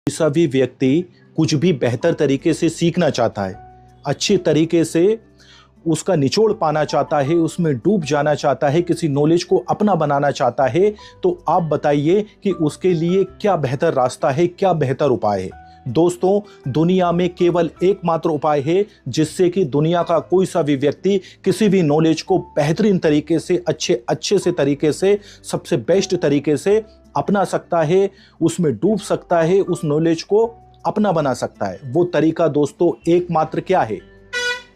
सभी व्यक्ति कुछ भी बेहतर तरीके से सीखना चाहता है, अच्छी तरीके से उसका निचोड़ पाना चाहता है, उसमें डूब जाना चाहता है, किसी नॉलेज को अपना बनाना चाहता है, तो आप बताइए कि उसके लिए क्या बेहतर रास्ता है, क्या बेहतर उपाय है। दोस्तों, दुनिया में केवल एकमात्र उपाय है जिससे कि दुनिया का कोई सा भी व्यक्ति किसी भी नॉलेज को बेहतरीन तरीके से, अच्छे से तरीके से, सबसे बेस्ट तरीके से अपना सकता है, उसमें डूब सकता है, उस नॉलेज को अपना बना सकता है। वो तरीका दोस्तों एकमात्र क्या है?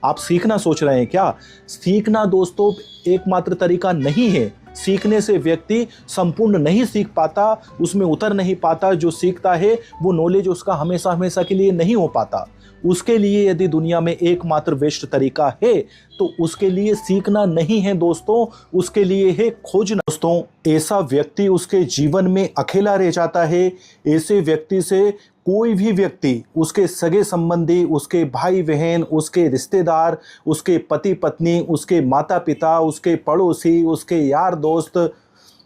आप सीखना सोच रहे हैं क्या? सीखना दोस्तों एकमात्र तरीका नहीं है। सीखने से व्यक्ति संपूर्ण नहीं सीख पाता, उसमें उतर नहीं पाता। जो सीखता है वो नॉलेज उसका हमेशा हमेशा के लिए नहीं हो पाता। उसके लिए यदि दुनिया में एकमात्र बेस्ट तरीका है तो उसके लिए सीखना नहीं है दोस्तों, उसके लिए है खोजना। दोस्तों, ऐसा व्यक्ति उसके जीवन में अकेला रह जाता है। ऐसे व्यक्ति से कोई भी व्यक्ति, उसके सगे संबंधी, उसके भाई बहन, उसके रिश्तेदार, उसके पति पत्नी, उसके माता पिता, उसके पड़ोसी, उसके यार दोस्त,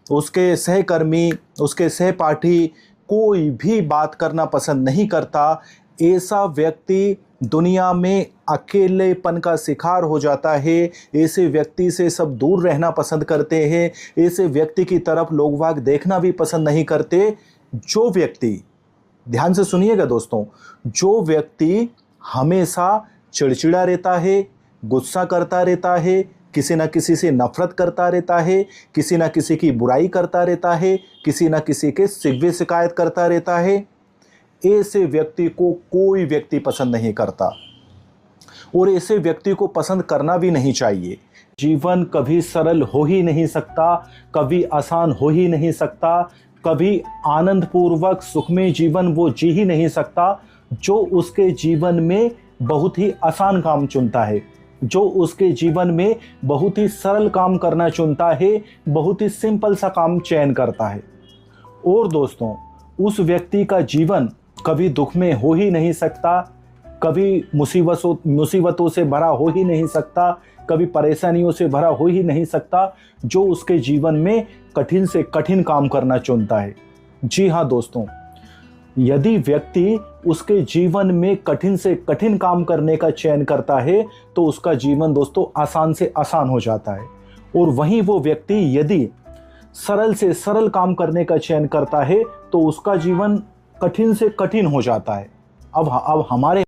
उसके सहकर्मी, उसके सहपाठी, कोई भी बात करना पसंद नहीं करता। ऐसा व्यक्ति दुनिया में अकेलेपन का शिकार हो जाता है। ऐसे व्यक्ति से सब दूर रहना पसंद करते हैं। ऐसे व्यक्ति की तरफ लोग वाग देखना भी पसंद नहीं करते। जो व्यक्ति, ध्यान से सुनिएगा दोस्तों, जो व्यक्ति हमेशा चिड़चिड़ा रहता है, गुस्सा करता रहता है, किसी न किसी से नफरत करता रहता है, किसी न किसी की बुराई करता रहता है, किसी न किसी के शिकवे शिकायत करता रहता है, ऐसे व्यक्ति को कोई व्यक्ति पसंद नहीं करता और ऐसे व्यक्ति को पसंद करना भी नहीं चाहिए। जीवन कभी सरल हो ही नहीं सकता, कभी आसान हो ही नहीं सकता, कभी आनंद पूर्वक सुखमय जीवन वो जी ही नहीं सकता जो उसके जीवन में बहुत ही आसान काम चुनता है, जो उसके जीवन में बहुत ही सरल काम करना चुनता है, बहुत ही सिंपल सा काम चयन करता है। और दोस्तों, उस व्यक्ति का जीवन कभी दुख में हो ही नहीं सकता, कभी मुसीबतों से भरा हो ही नहीं सकता, कभी परेशानियों से भरा हो ही नहीं सकता, जो उसके जीवन में कठिन से कठिन काम करना चुनता है। जी हाँ दोस्तों, यदि व्यक्ति उसके जीवन में कठिन से कठिन काम करने का चयन करता है तो उसका जीवन दोस्तों आसान से आसान हो जाता है। और वहीं वो व्यक्ति यदि सरल से सरल काम करने का चयन करता है तो उसका जीवन कठिन से कठिन हो जाता है। अब हमारे,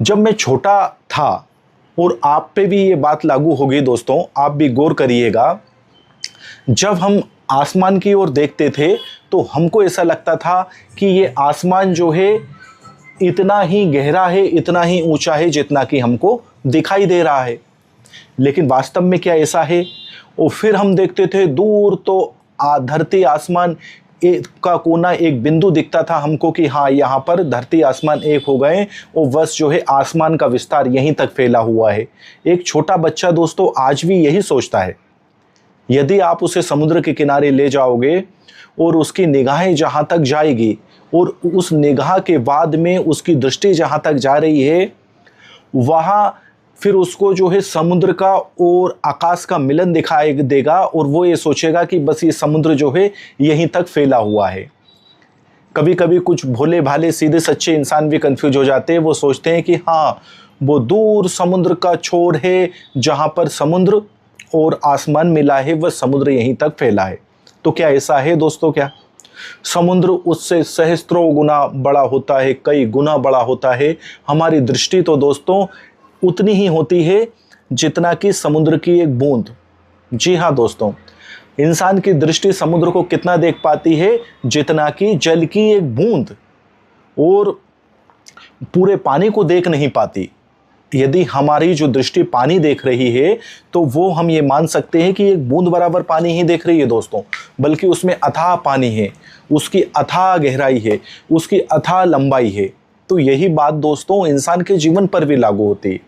जब मैं छोटा था, और आप पे भी ये बात लागू होगी दोस्तों, आप भी गौर करिएगा, जब हम आसमान की ओर देखते थे तो हमको ऐसा लगता था कि ये आसमान जो है इतना ही गहरा है, इतना ही ऊंचा है जितना कि हमको दिखाई दे रहा है। लेकिन वास्तव में क्या ऐसा है? और फिर हम देखते थे दूर तो धरती आसमान एक का कोना, एक बिंदु दिखता था हमको कि हाँ, यहाँ पर धरती आसमान एक हो गए और बस जो है आसमान का विस्तार यहीं तक फैला हुआ है। एक छोटा बच्चा दोस्तों आज भी यही सोचता है। यदि आप उसे समुद्र के किनारे ले जाओगे और उसकी निगाहें जहाँ तक जाएगी और उस निगाह के बाद में उसकी दृष्टि जहाँ तक जा रही है, वहाँ फिर उसको जो है समुद्र का और आकाश का मिलन दिखाई देगा और वो ये सोचेगा कि बस ये समुद्र जो है यहीं तक फैला हुआ है। कभी कभी कुछ भोले भाले सीधे सच्चे इंसान भी कंफ्यूज हो जाते हैं। वो सोचते हैं कि हाँ, वो दूर समुद्र का छोर है जहाँ पर समुद्र और आसमान मिला है, वह समुद्र यहीं तक फैला है। तो क्या ऐसा है दोस्तों? क्या समुद्र उससे सहस्त्रों गुना बड़ा होता है, कई गुना बड़ा होता है। हमारी दृष्टि तो दोस्तों उतनी ही होती है जितना कि समुद्र की एक बूंद। जी हाँ दोस्तों, इंसान की दृष्टि समुद्र को कितना देख पाती है? जितना कि जल की एक बूंद, और पूरे पानी को देख नहीं पाती। यदि हमारी जो दृष्टि पानी देख रही है तो वो हम ये मान सकते हैं कि एक बूंद बराबर पानी ही देख रही है दोस्तों, बल्कि उसमें अथाह पानी है, उसकी अथाह गहराई है, उसकी अथाह लंबाई है। तो यही बात दोस्तों इंसान के जीवन पर भी लागू होती है।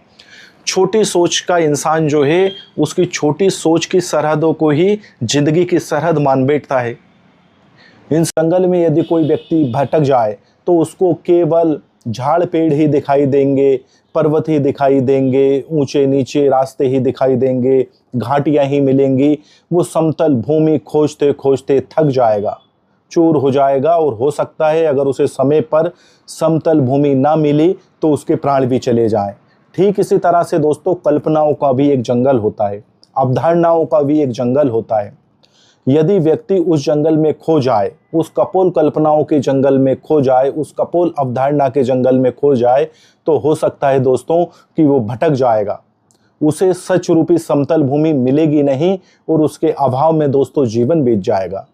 छोटी सोच का इंसान जो है, उसकी छोटी सोच की सरहदों को ही जिंदगी की सरहद मान बैठता है। इन जंगल में यदि कोई व्यक्ति भटक जाए तो उसको केवल झाड़ पेड़ ही दिखाई देंगे, पर्वत ही दिखाई देंगे, ऊंचे नीचे रास्ते ही दिखाई देंगे, घाटियां ही मिलेंगी। वो समतल भूमि खोजते खोजते थक जाएगा। चूर हो जाएगा और हो सकता है अगर उसे समय पर समतल भूमि ना मिली तो उसके प्राण भी चले जाएं। ठीक इसी तरह से दोस्तों कल्पनाओं का भी एक जंगल होता है, अवधारणाओं का भी एक जंगल होता है। यदि व्यक्ति उस जंगल में खो जाए, उस कपोल कल्पनाओं के जंगल में खो जाए, उस कपोल अवधारणा के जंगल में खो जाए, तो हो सकता है दोस्तों कि वो भटक जाएगा, उसे सच रूपी समतल भूमि मिलेगी नहीं और उसके अभाव में दोस्तों जीवन बीत जाएगा।